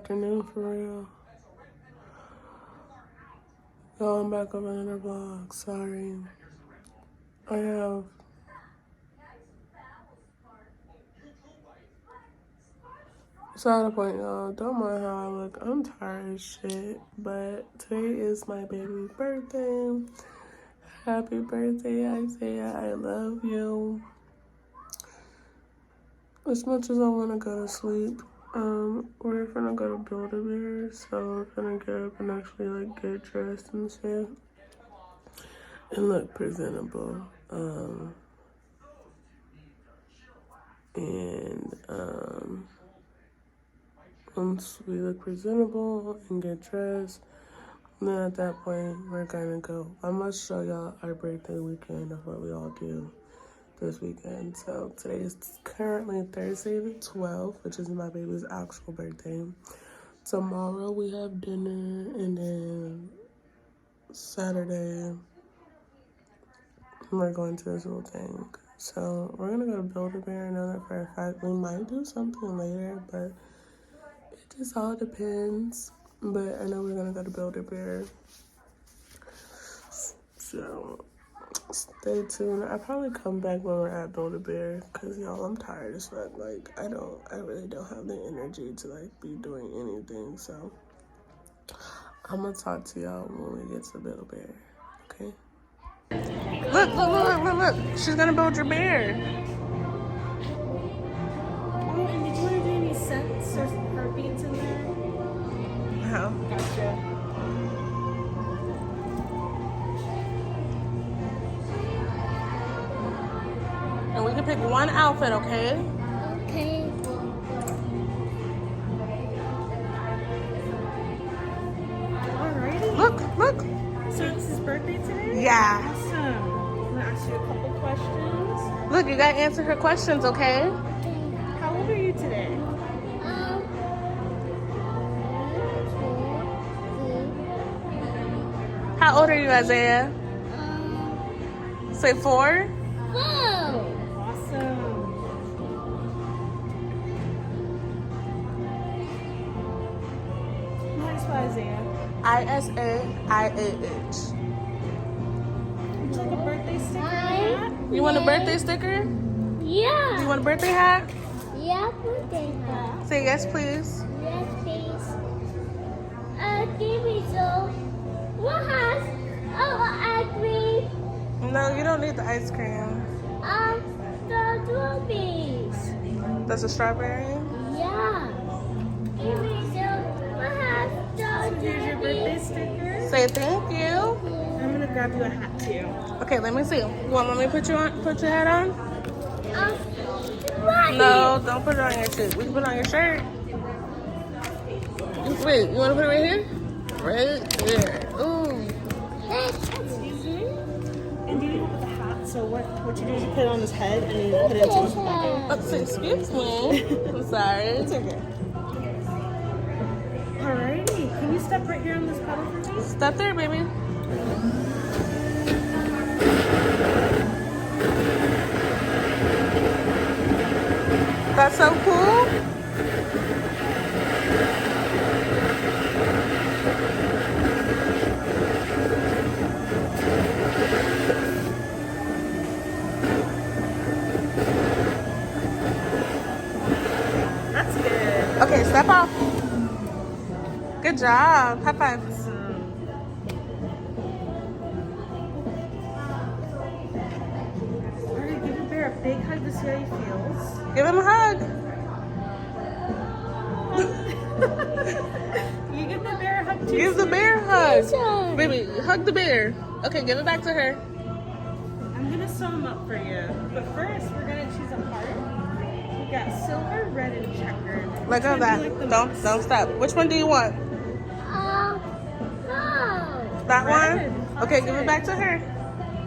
afternoon for real. Yo, I'm back on another vlog. Sorry. I have beside the point, y'all. Don't mind how I look. I'm tired as shit. But today is my baby's birthday. Happy birthday, Isaiah. I love you. As much as I want to go to sleep, we're gonna go to Build-A-Bear, so we're gonna get up and actually like get dressed and shit and look presentable. Once we look presentable and get dressed, then at that point we're gonna go. I must show y'all our birthday weekend of what we all do this weekend. So today is currently Thursday the 12th, which is my baby's actual birthday. Tomorrow we have dinner, and then Saturday we're going to this little thing. So we're gonna go to Build-A-Bear. I know that for a fact. We might do something later, but it just all depends. But I know we're gonna go to Build-A-Bear. So stay tuned. I'll probably come back when we're at Build-A-Bear, because y'all, I'm tired as fuck. Like, I really don't have the energy to like be doing anything. So I'm gonna talk to y'all when we get to Build-A-Bear. Okay? Look. She's gonna build your bear. Oh, and did you want to do any scents or heartbeats in there? How? Gotcha. And we can pick one outfit, okay? Okay. Alrighty. Look. So it's his birthday today? Yeah. Awesome. I'm going to ask you a couple questions. Look, you gotta answer her questions, okay? How old are you today? How old are you, Isaiah? Say 4? Whoa. Awesome. How do you spell Isaiah? ISAIAH. Would you like a birthday sticker or hat? You want a birthday sticker? Yeah. You want a birthday hat? Yeah, birthday hat. Say yes, please. Yes, please. Give me some. What has? Oh, ice cream. No, you don't need the ice cream. Strawberries. That's a strawberry? Yeah. Give me some. What has So here's your birthday strawberries? sticker. Say thank you. I'm going to grab you a hat too. Okay, let me see. You want me to put your hat on? Right. No, don't put it on your shirt. We can put it on your shirt. Wait, you want to put it right here? Right there. Ooh. Excuse me? And do you know with the hat? So what you do is you put it on his head and then you put it into his pocket. Oh, so excuse me. I'm sorry. It's okay. Alrighty. Can you step right here on this pedal for me? Step there, baby. That's so cool. That's good. Okay, step off. Good job. High five. Alright, give your bear a big hug to see how he feels. Give him a hug. You give the bear a hug too. Give the sweetie. bear a hug. Baby, hug the bear. Okay, give it back to her. I'm gonna sew him up for you. But first, we're gonna choose a heart. We got silver, red, and checkered. Let go of Which one that. do you like the Don't most? stop. Which one do you want? No. That Red. one? Okay, give it back to her.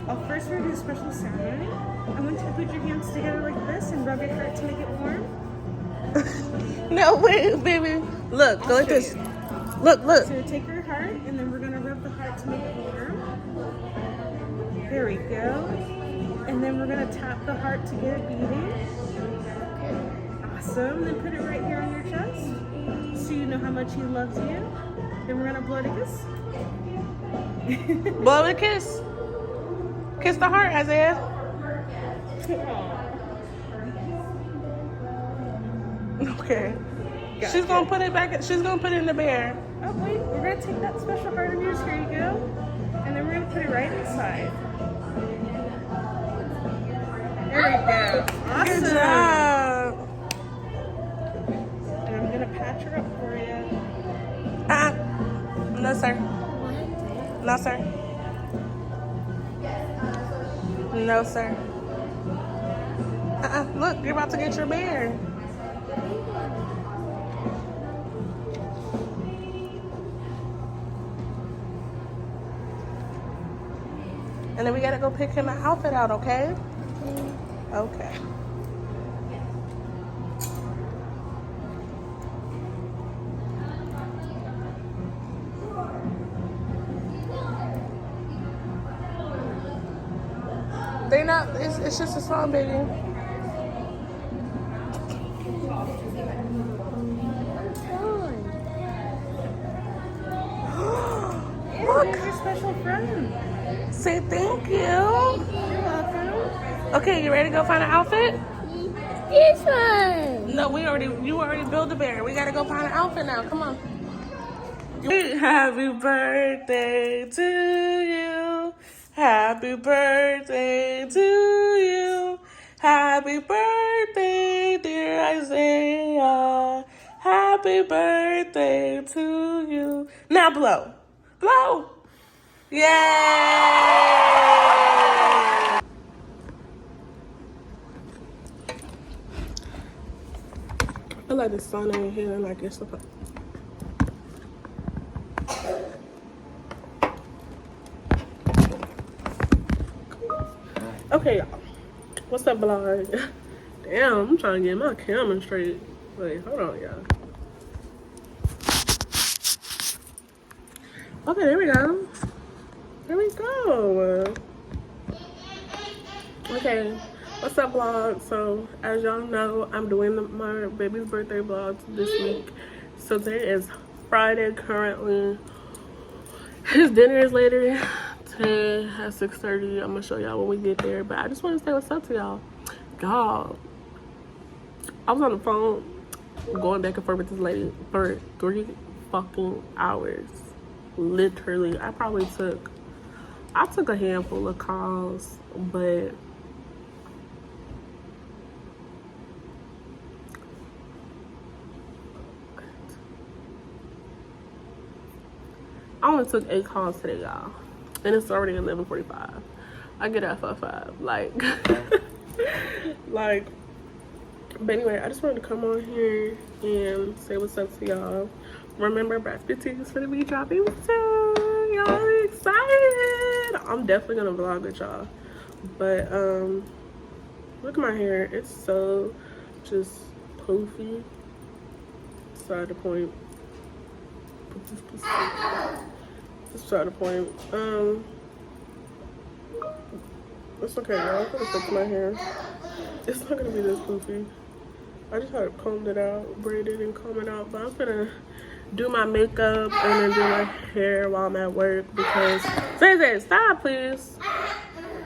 Well, first we're gonna do a special ceremony. I want you to put your hands together like this and rub your heart to make it warm. No, wait, baby. Look, go I'll like show this. you. Look. So take your heart and then we're gonna rub the heart to make it warm. There we go. And then we're gonna tap the heart to get it beating. Awesome. Then put it right here on your chest so you know how much he loves you. Then we're gonna blow the kiss. Blow a kiss. Kiss the heart, Isaiah. Okay. Gotcha. She's gonna put it back. She's gonna put it in the bear. Oh wait, we're gonna take that special heart of yours. Here you go. And then we're gonna put it right inside. There we go. Awesome. Good job. And I'm gonna patch her up for you. No, sir. No, sir. No, sir. Look, you're about to get your bear. And then we gotta go pick him an outfit out, okay? Okay. They not, it's just a song, baby. Look, your special friend. Say thank you. You're welcome. Okay, you ready to go find an outfit? This one. No, you already built a bear. We gotta go find an outfit now. Come on. Happy birthday to you. Happy birthday to you. Happy birthday, dear Isaiah. Happy birthday to you. Now blow. Blow. Yay! I like the sun in here and like it's supposed. Okay, y'all. What's up, vlog? Damn, I'm trying to get my camera straight. Wait, hold on, y'all. Okay, there we go. There we go. Okay, what's up, vlog? So, as y'all know, I'm doing my baby's birthday vlogs this week. So today is Friday currently. His dinner is later. Today at 6:30. I'm gonna show y'all when we get there. But I just want to say what's up to y'all. Y'all, I was on the phone going back and forth with this lady for 3 fucking hours. Literally, I took a handful of calls, but I only took 8 calls today, y'all. And it's already 11:45. I get out at 5. Like, like, but anyway, I just wanted to come on here and say what's up to y'all. Remember, Brad Fitting is gonna be dropping soon. Y'all are excited. I'm definitely gonna vlog with y'all. But look at my hair. It's so just poofy. Side to point. Side to point. It's okay, y'all. I'm gonna fix my hair. It's not gonna be this poofy. I just had combed it out, braided and comb it out. But I'm gonna do my makeup and then do my hair while I'm at work because Zay, stop please.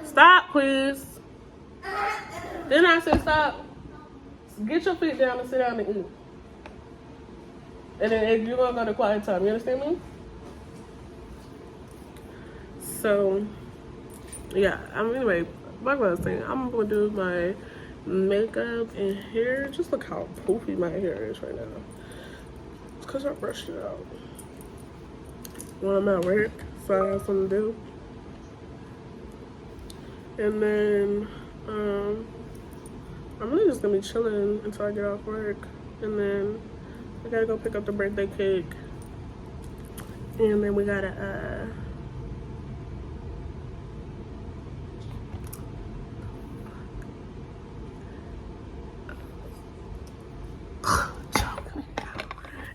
Stop please. Then I said stop. Get your feet down and sit down and eat. And then if you're gonna go to quiet time, you understand me? So yeah, anyway, like what I was saying, I'm gonna do my makeup and hair. Just look how poofy my hair is right now. It's because I brushed it out when I'm at work, so I have something to do. And then I'm really just gonna be chilling until I get off work. And then I gotta go pick up the birthday cake. And then we gotta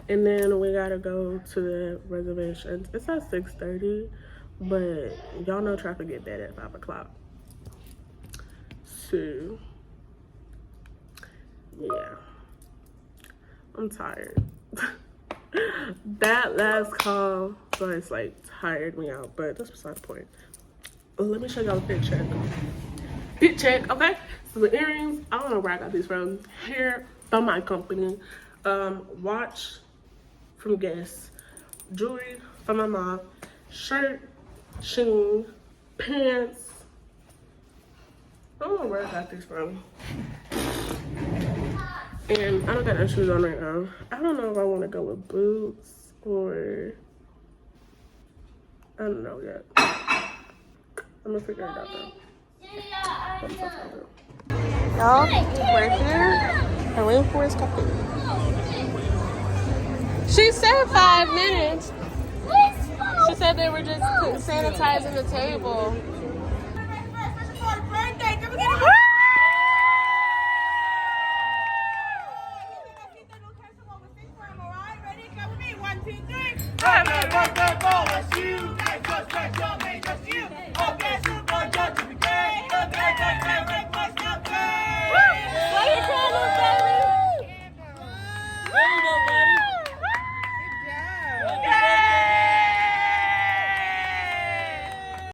and then we gotta go to the reservations. It's at 6:30, but y'all know traffic get bad at 5 o'clock. So, yeah. I'm tired. That last call was like tired me out, but that's beside the point. Let me show y'all the fit check. Fit check, okay? So the earrings, I don't know where I got these from. Hair from my company. Watch from Guess. Jewelry from my mom. Shirt, Shein, pants. I don't know where I got these from. And I don't got no shoes on right now. I don't know if I want to go with boots or I don't know yet. I'm gonna figure it out though. I'm so tired. Y'all, we're here. I'm waiting for his coffee. She said 5 minutes. She said they were just sanitizing the table. Happy birthday,